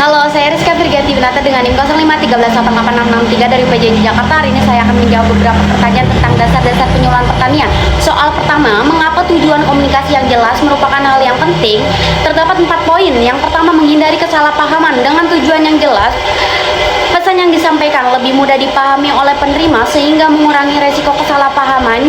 Halo, saya Rizka Firganti Winata dengan NIM 0513886663 dari UPJ Jakarta. Hari ini saya akan menjawab beberapa pertanyaan tentang dasar-dasar penyuluhan pertanian. Soal pertama, mengapa tujuan komunikasi yang jelas merupakan hal yang penting? Terdapat 4 poin. Yang pertama, menghindari kesalahpahaman. Dengan tujuan yang jelas, pesan yang disampaikan lebih mudah dipahami oleh penerima sehingga mengurangi resiko kesalahpahaman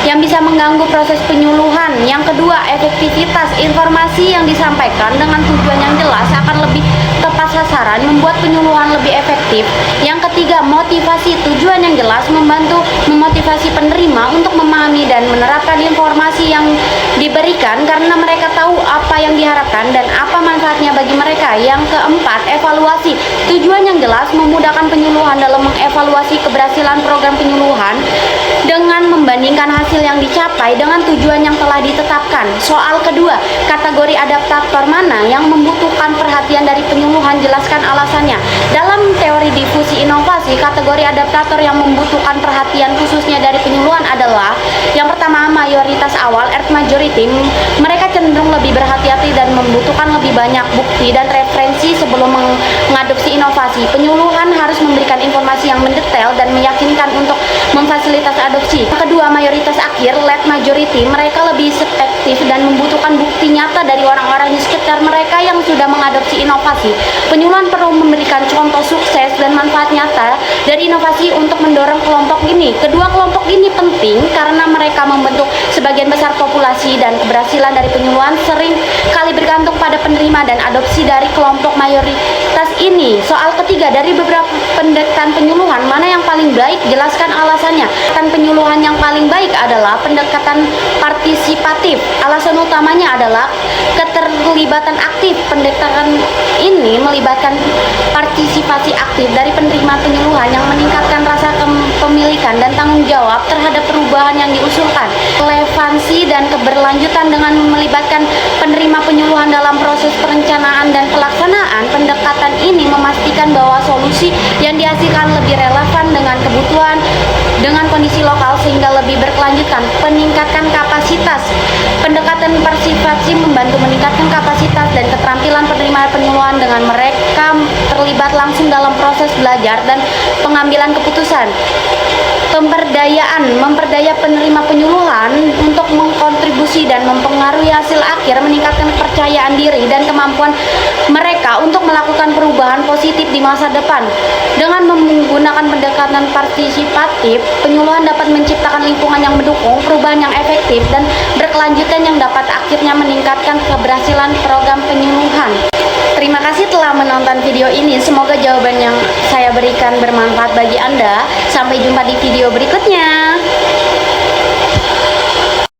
yang bisa mengganggu proses penyuluhan. Yang kedua, efektivitas. Informasi yang disampaikan dengan tujuan yang jelas akan lebih tepat sasaran, membuat penyuluhan lebih efektif. Yang ketiga, motivasi. Tujuan yang jelas membantu memotivasi penerima untuk memahami dan menerapkan informasi yang diberikan karena mereka tahu apa yang diharapkan dan apa manfaatnya bagi mereka. Yang keempat, evaluasi. Tujuan yang jelas memudahkan penyuluhan dalam mengevaluasi keberhasilan program penyuluhan dengan membandingkan hasil yang dicapai dengan tujuan yang telah ditetapkan. Soal kedua, kategori adaptator mana yang membutuhkan perhatian dari penyuluhan? Jelaskan alasannya. Dalam teori difusi inovasi, kategori adaptator yang membutuhkan perhatian khususnya dari penyuluhan adalah yang pertama, mayoritas awal, earth majority. Mereka cenderung lebih berhati-hati dan membutuhkan lebih banyak bukti dan referensi sebelum mengadopsi inovasi. Penyuluhan harus memberikan informasi yang mendetail dan meyakinkan untuk memfasilitasi adopsi. Kedua, mayoritas akhir, late majority. Mereka lebih subjektif dan membutuhkan bukti nyata dari orang-orang di sekitar mereka yang sudah mengadopsi inovasi. Penyuluhan perlu memberikan contoh sukses dan manfaat nyata dari inovasi untuk mendorong kelompok ini. Kedua kelompok ini penting karena mereka membentuk sebagian besar populasi dan keberhasilan dari penyuluhan sering kali bergantung pada penerima dan adopsi dari kelompok mayoritas ini. Soal ketiga, dari beberapa pendekatan penyuluhan, mana yang paling baik? Jelaskan alasannya. Pendekatan penyuluhan yang paling baik adalah pendekatan partisipatif. Alasan utamanya adalah keterlibatan aktif. Pendekatan ini melibatkan partisipasi aktif dari penerima penyuluhan yang meningkatkan rasa kepemilikan dan tanggung jawab terhadap perubahan yang diusulkan. Relevansi dan keberlanjutan dengan melibatkan penerima penyuluhan dalam proses perencanaan dan pelaksanaan. Pendekatan ini memastikan bahwa solusi yang dihasilkan lebih relevan dengan kebutuhan dengan kondisi lokal sehingga lebih berkelanjutan. Peningkatkan kapasitas. Pendekatan partisipasi membantu meningkatkan kapasitas dan keterampilan penerima penyuluhan dengan mereka terlibat langsung dalam proses belajar dan pengambilan keputusan. Pemberdayaan, memperdaya penerima penyuluhan untuk mengkontribusi dan mempengaruhi hasil akhir, meningkatkan kepercayaan diri dan kemampuan mereka untuk melakukan perubahan positif di masa depan. Dengan menggunakan pendekatan partisipatif, penyuluhan dapat menciptakan lingkungan yang mendukung perubahan yang efektif dan berkelanjutan yang dapat akhirnya meningkatkan keberhasilan program penyuluhan. Terima kasih telah menonton video ini. Semoga jawaban yang saya berikan bermanfaat bagi Anda. Sampai jumpa di video berikutnya.